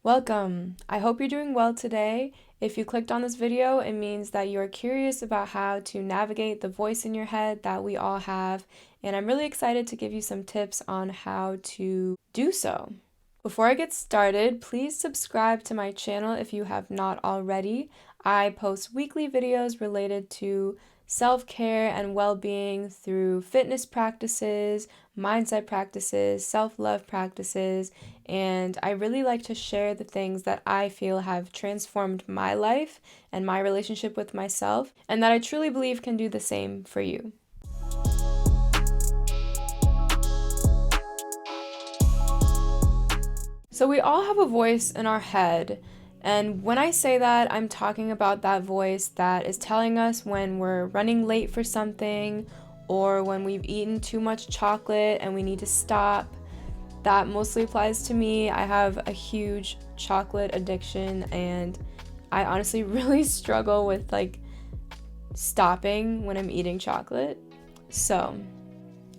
Welcome! I hope you're doing well today. If you clicked on this video, it means that you're curious about how to navigate the voice in your head that we all have, and I'm really excited to give you some tips on how to do so. Before I get started, please subscribe to my channel if you have not already. I post weekly videos related to self-care and well-being through fitness practices, mindset practices, self-love practices, and I really like to share the things that I feel have transformed my life and my relationship with myself, and that I truly believe can do the same for you. So we all have a voice in our head, and when I say that, I'm talking about that voice that is telling us when we're running late for something or when we've eaten too much chocolate and we need to stop. That mostly applies to me. I have a huge chocolate addiction and I honestly really struggle with stopping when I'm eating chocolate. So,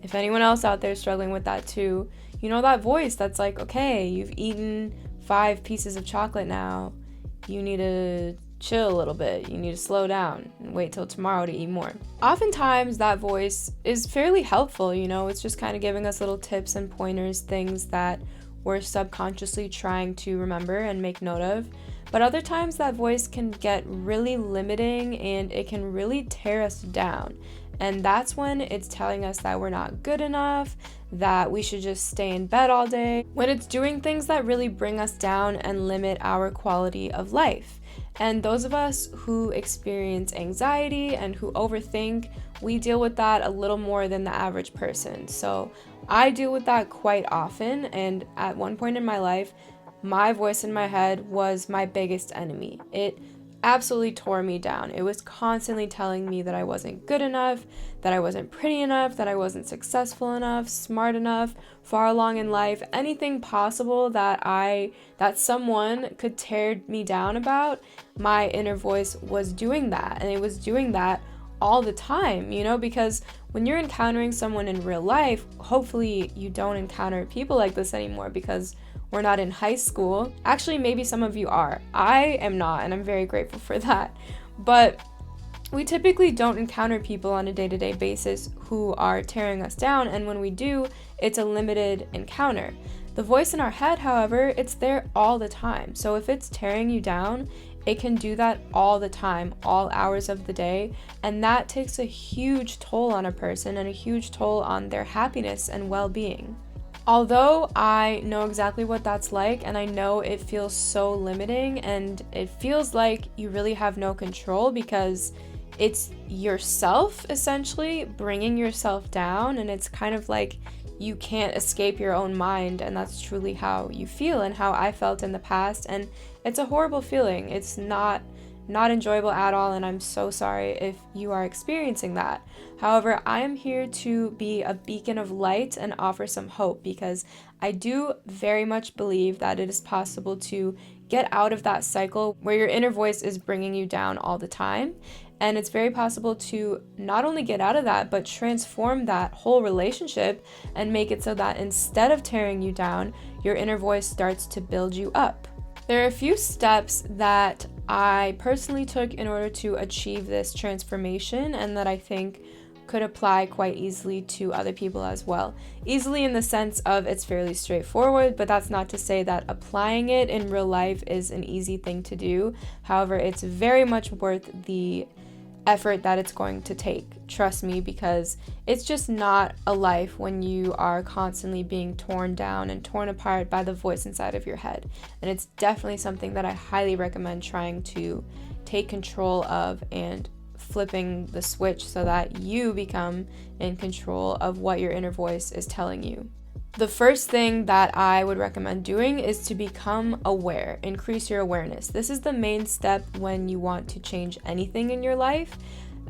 if anyone else out there is struggling with that too, you know that voice that's like, okay, you've eaten 5 pieces of chocolate now. You need to chill a little bit. You need to slow down and wait till tomorrow to eat more. Oftentimes that voice is fairly helpful, it's just kind of giving us little tips and pointers, things that we're subconsciously trying to remember and make note of. But other times that voice can get really limiting and it can really tear us down. And that's when it's telling us that we're not good enough, that we should just stay in bed all day, when it's doing things that really bring us down and limit our quality of life. And those of us who experience anxiety and who overthink, we deal with that a little more than the average person. So I deal with that quite often, and at one point in my life, my voice in my head was my biggest enemy. It absolutely tore me down. It was constantly telling me that I wasn't good enough, that I wasn't pretty enough, that I wasn't successful enough, smart enough, far along in life, anything possible that someone could tear me down about. My inner voice was doing that, and it was doing that all the time, because when you're encountering someone in real life, hopefully you don't encounter people like this anymore because we're not in high school. Actually, maybe some of you are. I am not, and I'm very grateful for that. But we typically don't encounter people on a day-to-day basis who are tearing us down, and when we do, it's a limited encounter. The voice in our head, however, it's there all the time. So if it's tearing you down, it can do that all the time, all hours of the day, and that takes a huge toll on a person and a huge toll on their happiness and well-being. Although I know exactly what that's like, and I know it feels so limiting, and it feels like you really have no control because it's yourself essentially bringing yourself down, and it's kind of like you can't escape your own mind, and that's truly how you feel and how I felt in the past, and it's a horrible feeling. It's not enjoyable at all, and I'm so sorry if you are experiencing that. However, I am here to be a beacon of light and offer some hope because I do very much believe that it is possible to get out of that cycle where your inner voice is bringing you down all the time. And it's very possible to not only get out of that, but transform that whole relationship and make it so that instead of tearing you down, your inner voice starts to build you up. There are a few steps that I personally took in order to achieve this transformation and that I think could apply quite easily to other people as well. Easily in the sense of it's fairly straightforward, but that's not to say that applying it in real life is an easy thing to do. However, it's very much worth the effort that it's going to take. Trust me, because it's just not a life when you are constantly being torn down and torn apart by the voice inside of your head. And it's definitely something that I highly recommend trying to take control of and flipping the switch so that you become in control of what your inner voice is telling you. The first thing that I would recommend doing is to become aware, increase your awareness. This is the main step when you want to change anything in your life.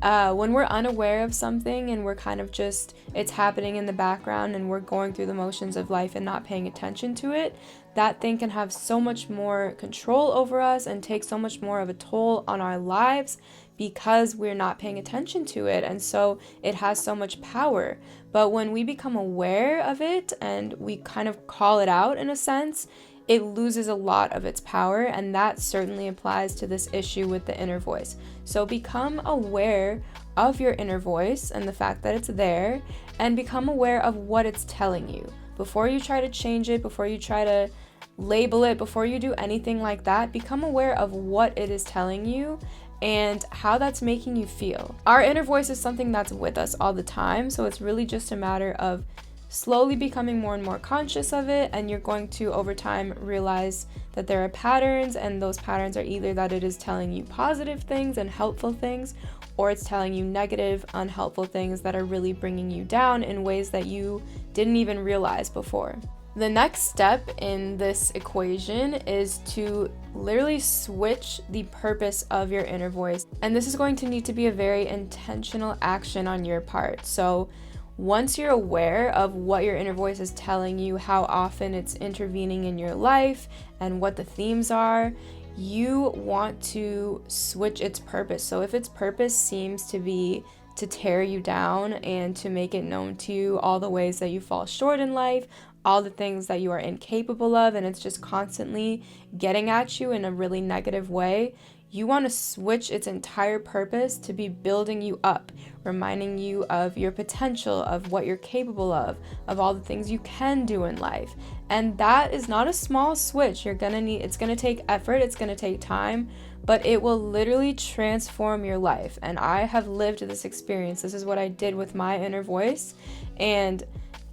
When we're unaware of something and we're kind of just, it's happening in the background and we're going through the motions of life and not paying attention to it, that thing can have so much more control over us and take so much more of a toll on our lives because we're not paying attention to it, and so it has so much power. But when we become aware of it and we kind of call it out in a sense, it loses a lot of its power, and that certainly applies to this issue with the inner voice. So become aware of your inner voice and the fact that it's there, and become aware of what it's telling you. Before you try to change it, before you try to label it, before you do anything like that, become aware of what it is telling you and how that's making you feel. Our inner voice is something that's with us all the time, so it's really just a matter of slowly becoming more and more conscious of it, and you're going to over time realize that there are patterns, and those patterns are either that it is telling you positive things and helpful things, or it's telling you negative, unhelpful things that are really bringing you down in ways that you didn't even realize before. The next step in this equation is to literally switch the purpose of your inner voice, and this is going to need to be a very intentional action on your part. So once you're aware of what your inner voice is telling you, how often it's intervening in your life, and what the themes are, you want to switch its purpose. So if its purpose seems to be to tear you down and to make it known to you all the ways that you fall short in life, all the things that you are incapable of, and it's just constantly getting at you in a really negative way, you want to switch its entire purpose to be building you up, reminding you of your potential, of what you're capable of all the things you can do in life. And that is not a small switch. It's going to take effort, it's going to take time, but it will literally transform your life. And I have lived this experience. This is what I did with my inner voice, and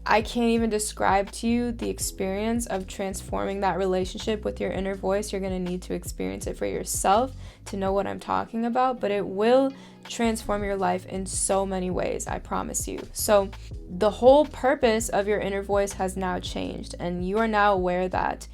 I can't even describe to you the experience of transforming that relationship with your inner voice. You're going to need to experience it for yourself to know what I'm talking about, but it will transform your life in so many ways, I promise you. So the whole purpose of your inner voice has now changed, and you are now aware that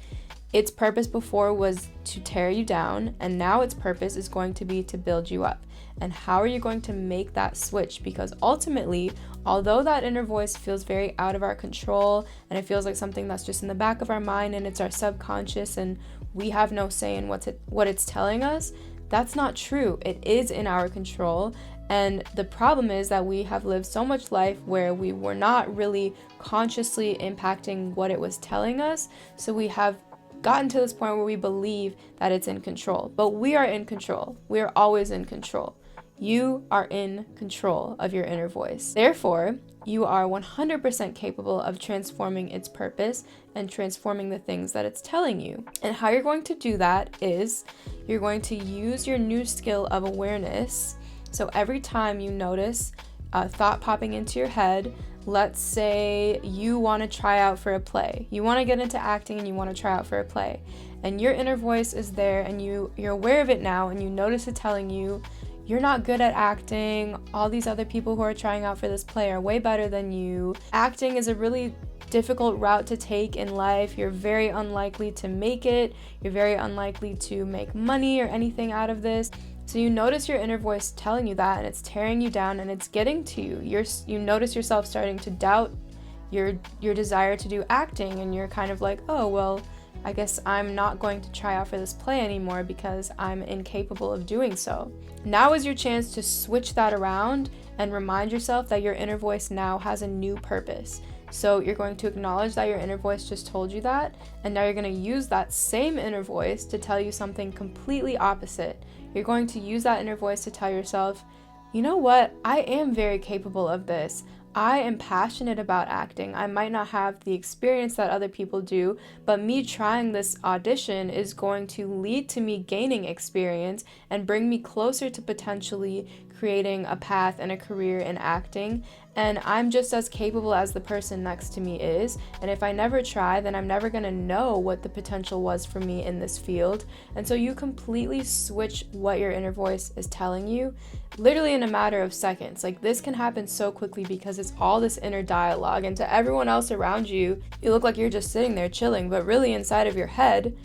its purpose before was to tear you down, and now its purpose is going to be to build you up. And how are you going to make that switch? Because ultimately, although that inner voice feels very out of our control, and it feels like something that's just in the back of our mind and it's our subconscious and we have no say in what it's telling us, that's not true. It is in our control. And the problem is that we have lived so much life where we were not really consciously impacting what it was telling us. So we have gotten to this point where we believe that it's in control. But we are in control. We are always in control. You are in control of your inner voice. Therefore, you are 100% capable of transforming its purpose and transforming the things that it's telling you. And how you're going to do that is you're going to use your new skill of awareness. So every time you notice a thought popping into your head, let's say you want to try out for a play. You want to get into acting and you want to try out for a play. And your inner voice is there and you're aware of it now, and you notice it telling you, you're not good at acting. All these other people who are trying out for this play are way better than you. Acting is a really difficult route to take in life. You're very unlikely to make it. You're very unlikely to make money or anything out of this. So you notice your inner voice telling you that, and it's tearing you down and it's getting to you. You notice yourself starting to doubt your desire to do acting, and you're kind of like, oh, well, I guess I'm not going to try out for this play anymore because I'm incapable of doing so. Now is your chance to switch that around and remind yourself that your inner voice now has a new purpose. So you're going to acknowledge that your inner voice just told you that, and now you're going to use that same inner voice to tell you something completely opposite. You're going to use that inner voice to tell yourself, you know what, I am very capable of this. I am passionate about acting. I might not have the experience that other people do, but me trying this audition is going to lead to me gaining experience and bring me closer to potentially creating a path and a career in acting. And I'm just as capable as the person next to me is. And if I never try, then I'm never going to know what the potential was for me in this field. And so you completely switch what your inner voice is telling you, literally in a matter of seconds. Like, this can happen so quickly because it's all this inner dialogue. And to everyone else around you, you look like you're just sitting there chilling, but really inside of your head,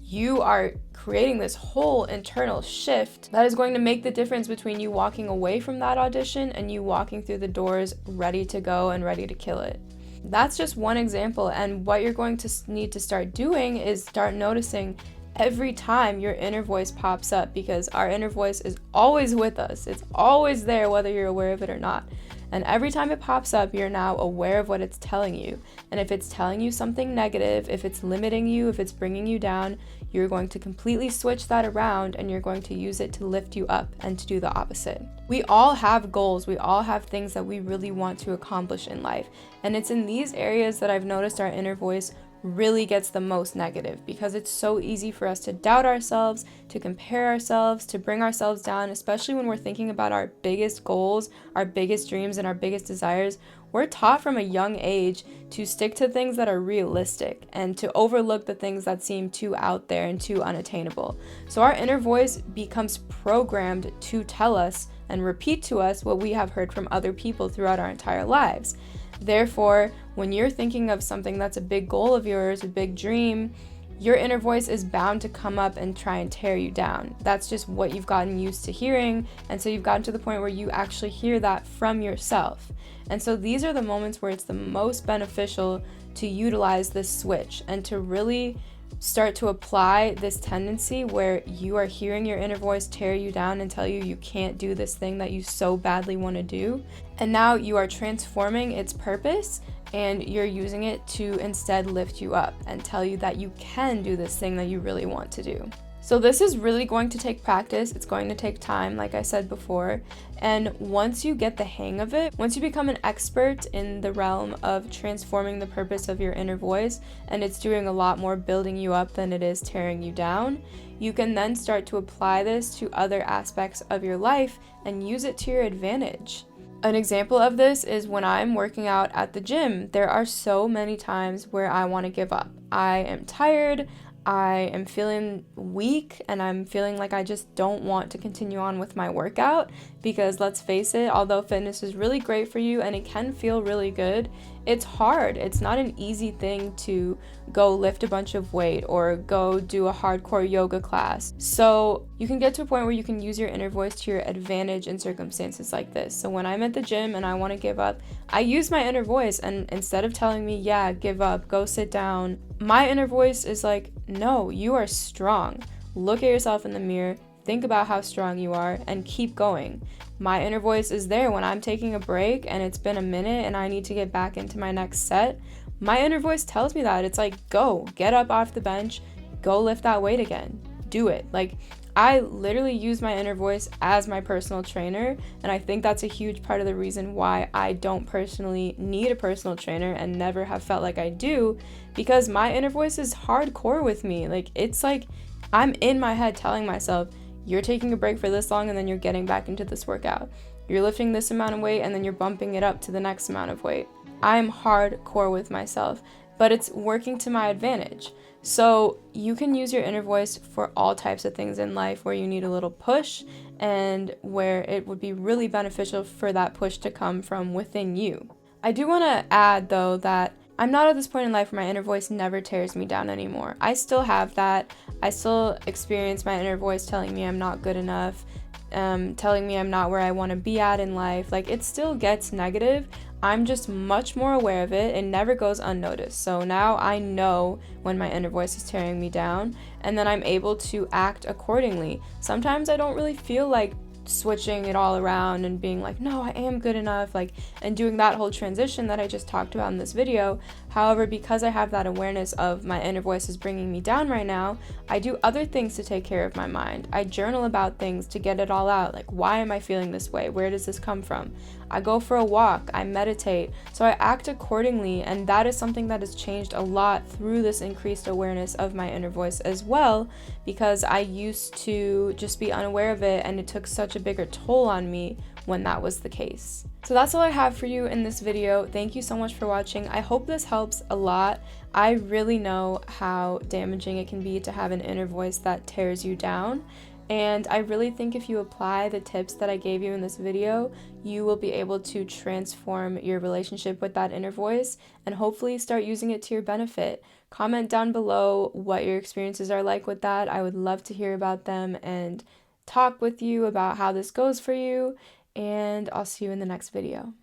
you are creating this whole internal shift that is going to make the difference between you walking away from that audition and you walking through the doors ready to go and ready to kill it. That's just one example, and what you're going to need to start doing is start noticing every time your inner voice pops up, because our inner voice is always with us. It's always there, whether you're aware of it or not. And every time it pops up, you're now aware of what it's telling you. And if it's telling you something negative, if it's limiting you, if it's bringing you down, you're going to completely switch that around and you're going to use it to lift you up and to do the opposite. We all have goals. We all have things that we really want to accomplish in life. And it's in these areas that I've noticed our inner voice really gets the most negative, because it's so easy for us to doubt ourselves, to compare ourselves, to bring ourselves down, especially when we're thinking about our biggest goals, our biggest dreams, and our biggest desires. We're taught from a young age to stick to things that are realistic and to overlook the things that seem too out there and too unattainable. So our inner voice becomes programmed to tell us and repeat to us what we have heard from other people throughout our entire lives. Therefore, when you're thinking of something that's a big goal of yours, a big dream, your inner voice is bound to come up and try and tear you down. That's just what you've gotten used to hearing, and so you've gotten to the point where you actually hear that from yourself. And so these are the moments where it's the most beneficial to utilize this switch and to really start to apply this tendency where you are hearing your inner voice tear you down and tell you can't do this thing that you so badly want to do. And now you are transforming its purpose and you're using it to instead lift you up and tell you that you can do this thing that you really want to do. So this is really going to take practice. It's going to take time, like I said before. And once you get the hang of it, once you become an expert in the realm of transforming the purpose of your inner voice, and it's doing a lot more building you up than it is tearing you down, you can then start to apply this to other aspects of your life and use it to your advantage. An example of this is when I'm working out at the gym. There are so many times where I want to give up. I am tired, I am feeling weak, and I'm feeling like I just don't want to continue on with my workout, because let's face it, although fitness is really great for you and it can feel really good, it's hard. It's not an easy thing to go lift a bunch of weight or go do a hardcore yoga class. So you can get to a point where you can use your inner voice to your advantage in circumstances like this. So when I'm at the gym and I want to give up, I use my inner voice, and instead of telling me, yeah, give up, go sit down, my inner voice is like, no, you are strong. Look at yourself in the mirror, think about how strong you are, and keep going. My inner voice is there when I'm taking a break and it's been a minute and I need to get back into my next set. My inner voice tells me that. It's like, go, get up off the bench, go lift that weight again, do it. Like, I literally use my inner voice as my personal trainer, and I think that's a huge part of the reason why I don't personally need a personal trainer and never have felt like I do, because my inner voice is hardcore with me. Like, it's like I'm in my head telling myself, you're taking a break for this long and then you're getting back into this workout. You're lifting this amount of weight and then you're bumping it up to the next amount of weight. I'm hardcore with myself, but it's working to my advantage. So you can use your inner voice for all types of things in life where you need a little push and where it would be really beneficial for that push to come from within you. I do want to add, though, that I'm not at this point in life where my inner voice never tears me down anymore. I still have that. I still experience my inner voice telling me I'm not good enough, telling me I'm not where I want to be at in life. Like, it still gets negative. I'm just much more aware of it. It never goes unnoticed. So now I know when my inner voice is tearing me down, and then I'm able to act accordingly. Sometimes I don't really feel like switching it all around and being like, no, I am good enough, like, and doing that whole transition that I just talked about in this video. However, because I have that awareness of my inner voice is bringing me down right now, I do other things to take care of my mind. I journal about things to get it all out. Like, why am I feeling this way? Where does this come from? I go for a walk, I meditate, so I act accordingly, and that is something that has changed a lot through this increased awareness of my inner voice as well, because I used to just be unaware of it, and it took such a bigger toll on me when that was the case. So that's all I have for you in this video. Thank you so much for watching. I hope this helps a lot. I really know how damaging it can be to have an inner voice that tears you down. And I really think if you apply the tips that I gave you in this video, you will be able to transform your relationship with that inner voice and hopefully start using it to your benefit. Comment down below what your experiences are like with that. I would love to hear about them and talk with you about how this goes for you. And I'll see you in the next video.